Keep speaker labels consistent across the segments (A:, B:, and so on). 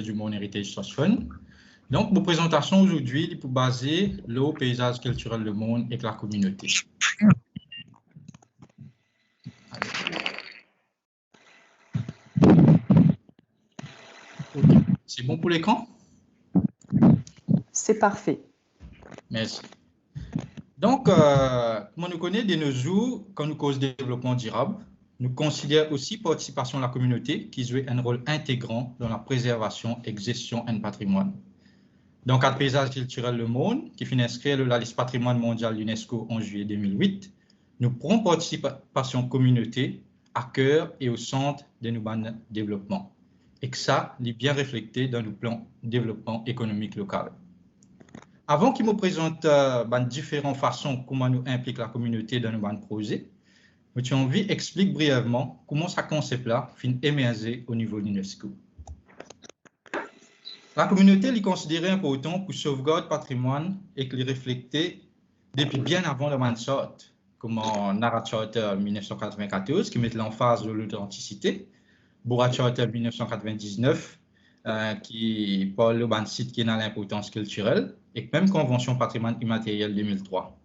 A: du Monde Heritage Trust Fund. Donc, ma présentation aujourd'hui est pour baser le paysage culturel du monde et la communauté. Okay. C'est bon pour l'écran?
B: C'est parfait.
A: Merci. Donc, comme on nous connaît de nos jours, quand nous causons développement durable, nous considérons aussi participation de la communauté qui joue un rôle intégrant dans la préservation et gestion d'un patrimoine. Donc, le paysage culturel Le Monde, qui finit inscrit dans la liste patrimoine mondial UNESCO en juillet 2008, nous prenons participation communauté à cœur et au centre de nos plans de développement. Et que ça est bien reflété dans nos plans de développement économique local. Avant qu'il me présente différentes façons comment nous implique la communauté dans nos projets, j'ai envie d'expliquer brièvement comment ce concept-là finit émerger au niveau de l'UNESCO. La communauté est considérée important pour sauvegarder le patrimoine et qu'il est reflété depuis bien avant le Mansart, comme en Nara Charter 1994 qui met l'emphase de l'authenticité, Bora Charter 1999 qui parle de site qui est dans l'importance culturelle et même Convention patrimoine immatériel 2003.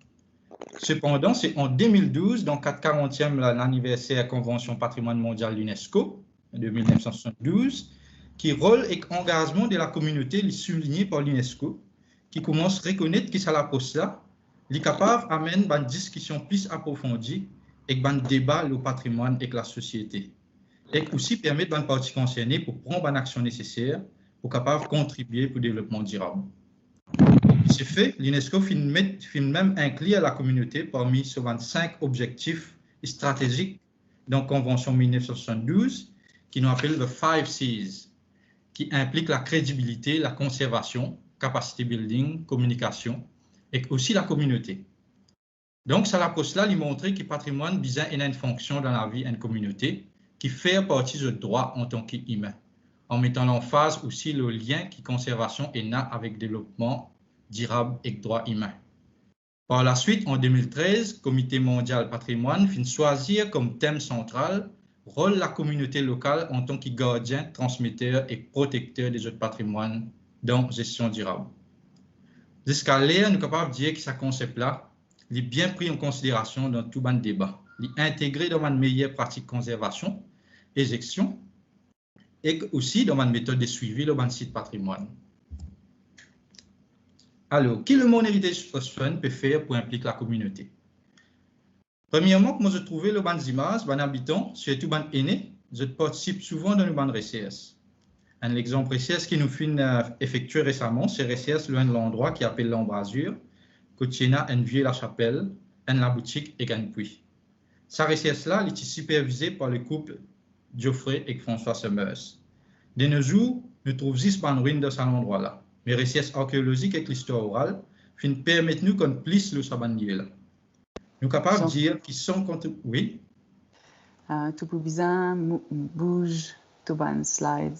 A: Cependant, c'est en 2012, dans le 40e l'anniversaire Convention patrimoine mondial de l'UNESCO de 1972, qui rôle et engagement de la communauté est souligné par l'UNESCO, qui commence à reconnaître que ça la poste là, est capable d'amener une discussion plus approfondie et un débat le patrimoine et la société. Et aussi permettre aux parties concernées pour prendre une action nécessaire pour capable contribuer pour le développement durable. C'est fait, l'UNESCO finit même inclure la communauté parmi ces 25 objectifs stratégiques dans la Convention 1972 qui nous appelle le 5 Cs, qui implique la crédibilité, la conservation, capacité building, communication et aussi la communauté. Donc, ça la poste là, il montre que le patrimoine bizarre a une fonction dans la vie d'une communauté qui fait partie du droit en tant qu'humain, en mettant l'emphase aussi le lien qui conservation est là avec développement durable et droit humain. Par la suite, en 2013, le Comité mondial patrimoine finit choisir comme thème central rôle la communauté locale en tant que gardien, transmetteur et protecteur des autres patrimoines dans la gestion durable. Jusqu'à là, nous sommes capables de dire que ce concept-là est bien pris en considération dans tout le débat. Il est intégré dans une meilleure pratique de conservation et gestion et aussi dans une méthode de suivi dans le site patrimoine. Alors, qui le Monde Heritage Trust Fund peut faire pour impliquer la communauté? Premièrement, comme je trouvais le banc d'images, les habitants, surtout les aînés, je participe souvent dans le banc de recherche. Un exemple recherche qui nous fait effectuer récemment, c'est recherche loin de l'endroit qui appelle l'Embrasure, que Tiena, une vieille la chapelle, une la boutique et un puits. Sa recherche-là, elle est supervisée par le couple Geoffrey et François Summers. De nos jours, nous trouvons 10 ruines de cet endroit-là. Mais les recherches archéologiques et l'histoire orale permettent nous qu'on plisse le sabandier-là. Nous sommes capables de dire qu'ils sont contre... Oui?
B: Tu peux bien bouger tout ban slides.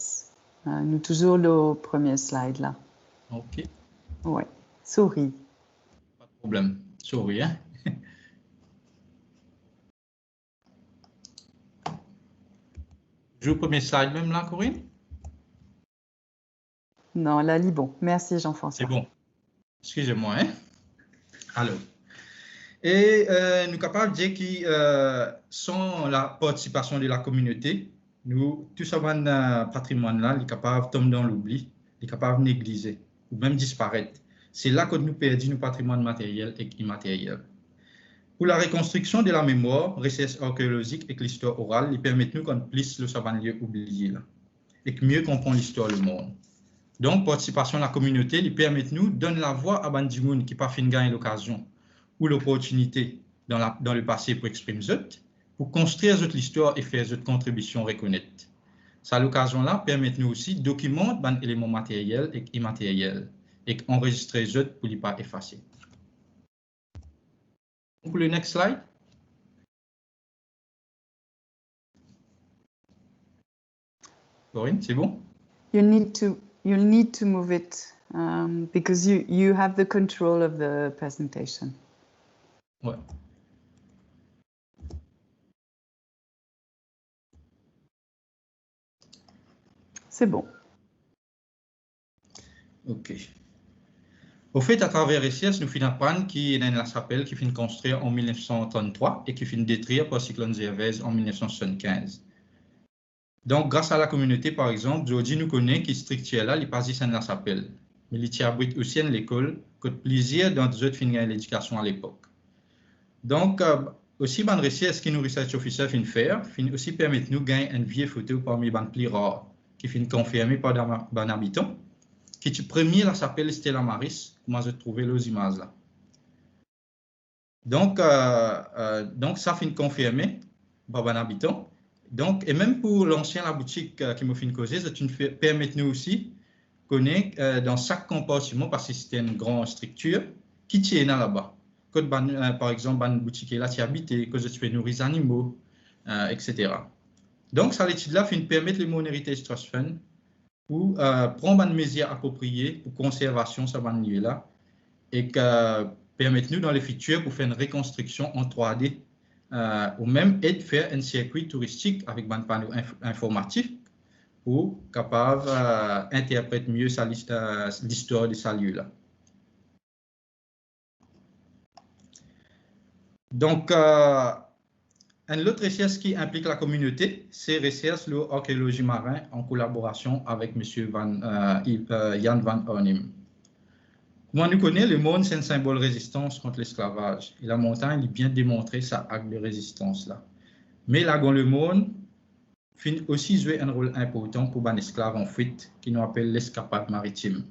B: Nous toujours le premier slide là.
A: OK.
B: Oui, souris.
A: Pas de problème. Souris, hein? Je vous premier slide même là, Corinne?
B: Non, là, bon. Merci, Jean-François.
A: C'est bon. Excusez-moi, hein? Alors. Et nous sommes capables de dire que sans la participation de la communauté, nous, tout ce patrimoine-là, est capable de tomber dans l'oubli, est capable de négliger ou même disparaître. C'est là que nous perdons nos patrimoines matériels et immatériels. Pour la reconstruction de la mémoire, recherche archéologique et l'histoire orale, ils permettent nous qu'on plisse le sabanlieu oublié là, et que mieux comprendre l'histoire du monde. Donc, participation de la communauté, ils permettent nous de donner la voix à Bandimoun qui n'a pas fait gagner l'occasion ou l'opportunité dans le passé pour exprimer pour construire l'histoire et faire cette contribution reconnaître. Ça, l'occasion-là permet nous aussi de documenter les éléments matériels et immatériels et enregistrer pour ne pas effacer. Pour le next slide. Corinne, c'est bon?
B: You'll need to move it because you have the control of the presentation.
A: Ouais.
B: C'est bon.
A: OK. Au fait, à travers RCS, nous finissons apprendre qu'il y a une chapelle qui finit construire en 1933 et qui finit détruire par cyclone Gervais en 1975. Donc, grâce à la communauté, par exemple, Jody nous connaît qui structure là, il passe à la chapelle. Mais il abrite aussi à l'école, que plaisir dans d'autres finir l'éducation à l'époque. Donc, aussi, ban RCS qui nous research officer fin faire, fin aussi permettre nous gagner une vieille photo parmi les plus rares, qui finit confirmée par un habitant. Qui tu premier la s'appelle Stella Maris, comment je trouvé les images là. Donc ça finit confirmé par un habitant. Donc, et même pour l'ancien la boutique qui m'a fait causer, ça permet nous aussi connaître dans chaque compartiment, parce que c'était une grande structure, qui tient là-bas. Par exemple, une boutique là qui habite, que tu peux nourrir les animaux, etc. Donc, ça l'étude là permet le Mon Heritage Trust Fund pour prendre une mesure appropriée pour conservation de ce milieu-là et que permettre-nous dans le futur pour faire une reconstruction en 3D ou même de faire un circuit touristique avec un panneau informatif pour capable interpréter mieux l'histoire de ce lieu-là. Donc, une autre recherche qui implique la communauté, c'est recherche l'archéologie marine en collaboration avec M. Jan van Arnhem. Moi, nous connaissons le monde, c'est un symbole de résistance contre l'esclavage. Et la montagne, il a bien démontré sa acte de résistance-là. Mais là, dans le monde, il aussi jouer un rôle important pour les esclaves en fuite, qui nous appelle l'escapade maritime.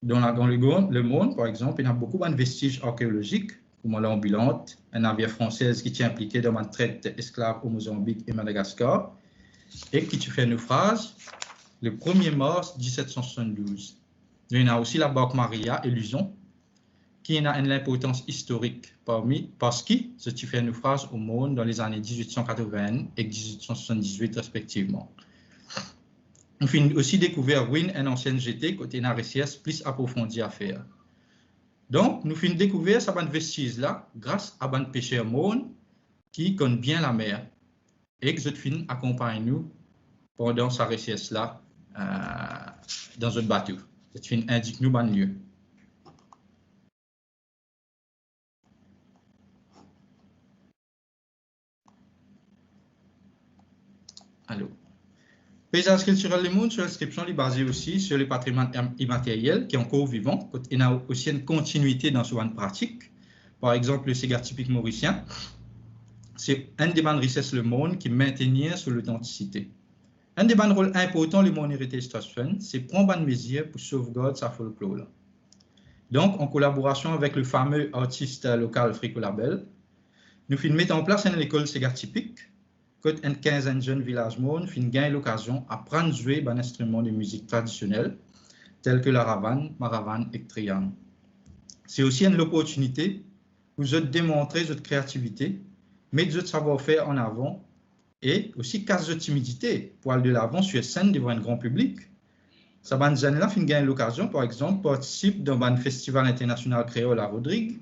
A: Dans le monde, par exemple, il y a beaucoup de vestiges archéologiques, comme l'ambulante, un navire français qui est impliqué dans une traite d'esclaves au Mozambique et Madagascar, et qui fait naufrage le 1er mars 1772. Il y a aussi la barque Maria Illusion, qui a une importance historique parce que ce qui fait naufrage au monde dans les années 1880 et 1878 respectivement. On a aussi découvert une ancienne GT côté une RCS plus approfondie à faire. Donc, nous avons découvert ces vestiges-là grâce à un pêcheur monde qui connaît bien la mer et que Zotfin accompagne nous pendant sa recherche-là dans un bateau. Zotfin indique nous un lieu. Alors, paysage culturel du monde sur l'inscription est basé aussi sur le patrimoine immatériel qui est encore vivant. Il y a aussi une continuité dans ce pratique. Par exemple, le cigare typique mauricien, c'est un des bandes richesses le monde qui maintenait sur l'authenticité. Un des bandes rôles importants le Mon Heritage Trust Fund, c'est prendre une mesure pour sauvegarder sa folklore. Donc, en collaboration avec le fameux artiste local Frico Label, nous finissons mettre en place une école cigare typique. Quand une quinzaine de jeunes villages monde gagnent l'occasion d'apprendre à jouer un instrument de musique traditionnel, tel que la ravane, maravane et triangle. C'est aussi une opportunité pour vous démontrer votre créativité, mettre votre savoir-faire en avant et aussi casse votre timidité pour aller de l'avant sur scène devant un grand public. Ces jeunes-là gagnent l'occasion, par exemple, participent dans un festival international créole à Rodrigue.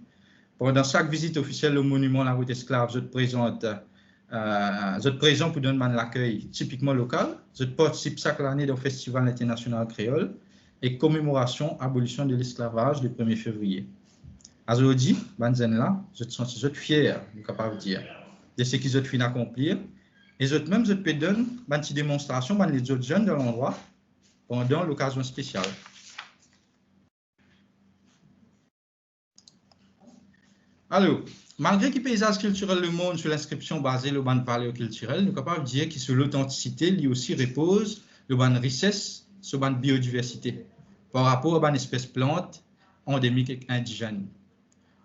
A: Pendant chaque visite officielle au monument La Route Esclave, je te présente. Vous êtes présent pour donner l'accueil typiquement local. Vous participez chaque année au Festival international créole et commémoration abolition de l'esclavage le 1er février. Aujourd'hui, là, je suis fier, je suis capable de dire, de ce qu'ils ont fini d'accomplir. Et je même je peux donner une petite démonstration à les autres jeunes de l'endroit pendant l'occasion spéciale. Alors, malgré que le paysage culturel le monde sur l'inscription basée sur les valeurs culturelles, nous sommes capables de dire que sur l'authenticité, lui aussi repose le ban richesse sur la biodiversité par rapport à une espèce plante endémique et indigène.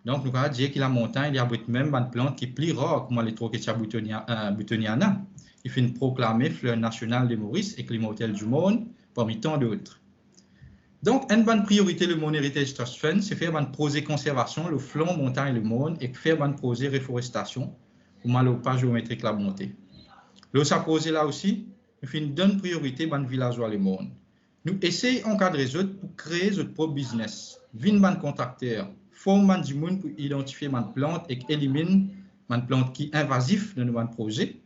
A: Donc, nous pouvons dire que la montagne, il y a même une plante qui est plus rare, comme les Trochetia butoniana, qui fait proclamer fleur nationale de Maurice et climat du monde, parmi tant d'autres. Donc, une bonne priorité le Mon Heritage Trust Fund, c'est faire un projet conservation, le flanc montagne le monde, et faire un projet reforestation, comme le pas géométrique la bonté. Le ça projet là aussi, nous donne priorité à villageois le monde. Nous essayons d'encadrer les autres pour créer notre propre business. Vin ban contacteur, forme du monde pour identifier une plante et éliminer une plante qui est invasive dans notre projet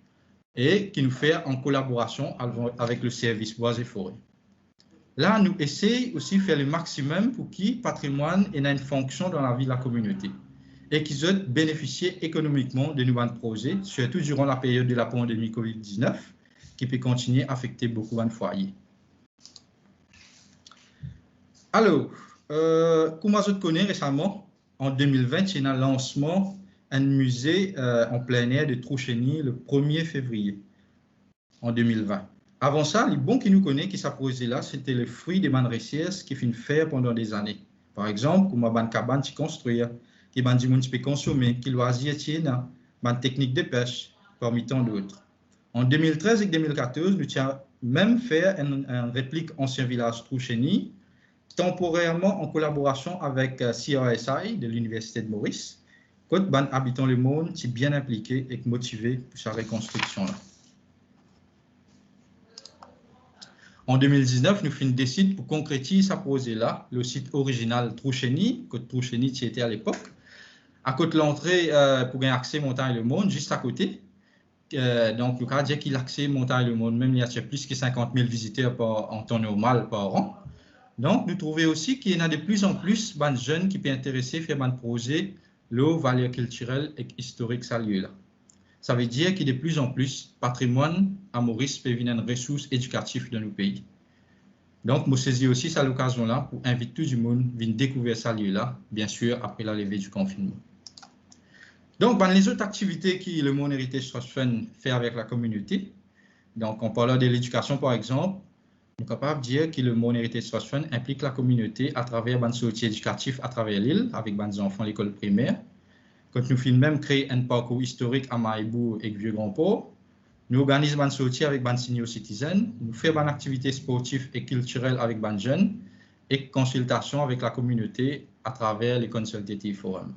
A: et qui nous fait en collaboration avec le service bois et forêt. Là, nous essayons aussi de faire le maximum pour que le patrimoine ait une fonction dans la vie de la communauté et qu'ils aient bénéficié économiquement de nos projets, surtout durant la période de la pandémie COVID-19, qui peut continuer à affecter beaucoup de foyers. Alors, comme je connais récemment, en 2020, il y a un lancement d'un musée en plein air de Trouchény le 1er février en 2020. Avant ça, les bons qui nous connaissent, qui s'approchaient là, c'était le fruit des recherches qui finissent faire pendant des années. Par exemple, comme une cabane qui construit, qui peut consommer, qui loisir tiens, une technique de pêche, parmi tant d'autres. En 2013 et 2014, nous avons même fait une réplique ancien village Trouchény, temporairement en collaboration avec CRSI de l'Université de Maurice, quand les habitants du monde sont bien impliqués et motivés pour sa reconstruction là. En 2019, nous avons décidé pour concrétiser ce projet-là, le site original Trouchény, que Trouchény qui était à l'époque, à côté de l'entrée pour gagner accès Montagne Le Monde, juste à côté. Donc, le cas dit qu'il a accès Montagne Le Monde, même il y a plus que 50 000 visiteurs en temps normal par an. Donc, nous trouvons aussi qu'il y en a de plus en plus de jeunes qui peuvent intéresser à faire un projet, l'eau, valeur culturelle et historique, ça lieu-là. Ça veut dire qu'il y a de plus en plus de patrimoine à Maurice peut venir une ressource éducative dans nos pays. Donc, je saisis aussi cette occasion-là pour inviter tout le monde à venir découvrir ça lieu-là, bien sûr, après la levée du confinement. Donc, les autres activités que le Monde Heritage Trust Fund fait avec la communauté, donc en parlant de l'éducation par exemple, nous sommes capables de dire que le Monde Heritage Trust Fund implique la communauté à travers une sortie éducative à travers l'île, avec des enfants à l'école primaire. Quand nous filmons même créer un parcours historique à Maïbou et Vieux-Grand-Port, nous organisons une sortie avec des senior citizens, nous faisons une activité sportive et culturelle avec des jeunes et consultation avec la communauté à travers les consultative forums.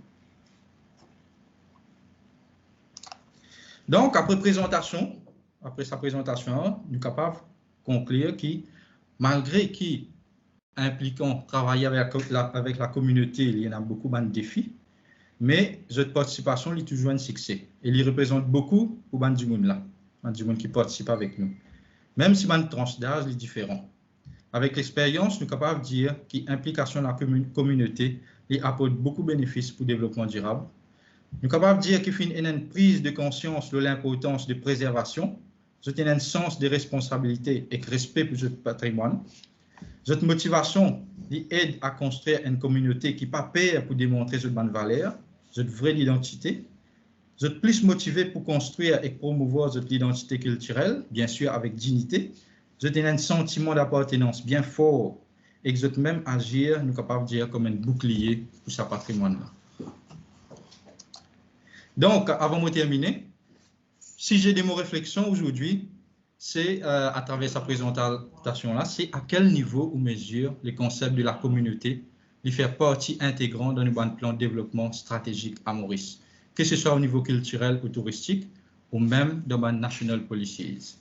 A: Donc, après sa présentation, nous sommes capables de conclure que malgré qui impliquant travailler avec la communauté, il y en a beaucoup de défis, mais cette participation est toujours un succès. Et il représente beaucoup pour les gens qui participent avec nous. Même si la tranche d'âge est différente. Avec l'expérience, nous sommes capables de dire que l'implication de la communauté apporte beaucoup de bénéfices pour le développement durable. Nous sommes capables de dire qu'il y a une prise de conscience de l'importance de préservation, il y a un sens de responsabilité et de respect pour notre patrimoine. Cette motivation aide à construire une communauté qui n'est pas peur pour démontrer cette bonne valeur, cette vraie identité. Vous êtes plus motivé pour construire et promouvoir cette identité culturelle, bien sûr avec dignité. Vous avez un sentiment d'appartenance bien fort et vous êtes même agir, nous sommes capables de dire, comme un bouclier pour ce patrimoine-là. Donc, avant de terminer, si j'ai des mots réflexions aujourd'hui, c'est à travers sa présentation-là, c'est à quel niveau ou mesure les concepts de la communauté les faire partie intégrante dans le plan de développement stratégique à Maurice, que ce soit au niveau culturel ou touristique, ou même dans le National Policies.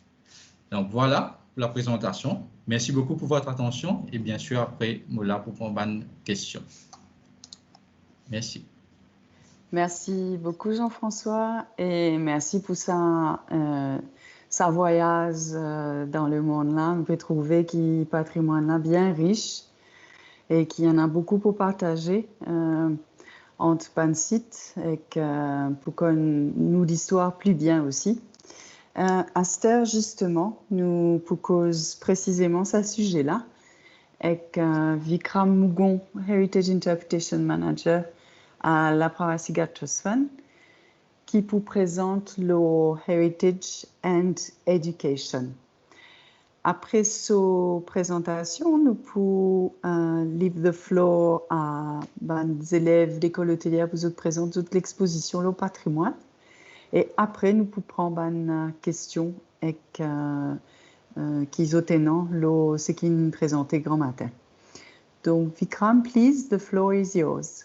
A: Donc voilà pour la présentation. Merci beaucoup pour votre attention et bien sûr après, moi là pour prendre une question. Merci.
B: Merci beaucoup Jean-François et merci pour sa voyage dans le monde là. On peut trouver qu'il patrimoine là bien riche et qu'il y en a beaucoup pour partager entre pan sites et pour qu'on nous l'histoire plus bien aussi. À cette heure, justement, nous pour cause précisément ce sujet-là avec Vikram Mugon, Heritage Interpretation Manager à la Parasigat Trust Fund, qui vous présente le Heritage and Education. Après sa présentation, nous pouvons leave the floor à des élèves d'école hôtelière pour vous présenter toute l'exposition, le patrimoine. Et après, nous pouvons prendre une question avec qui ont tenant ce qui nous présentait grand matin. Donc, Vikram, please, the floor is yours.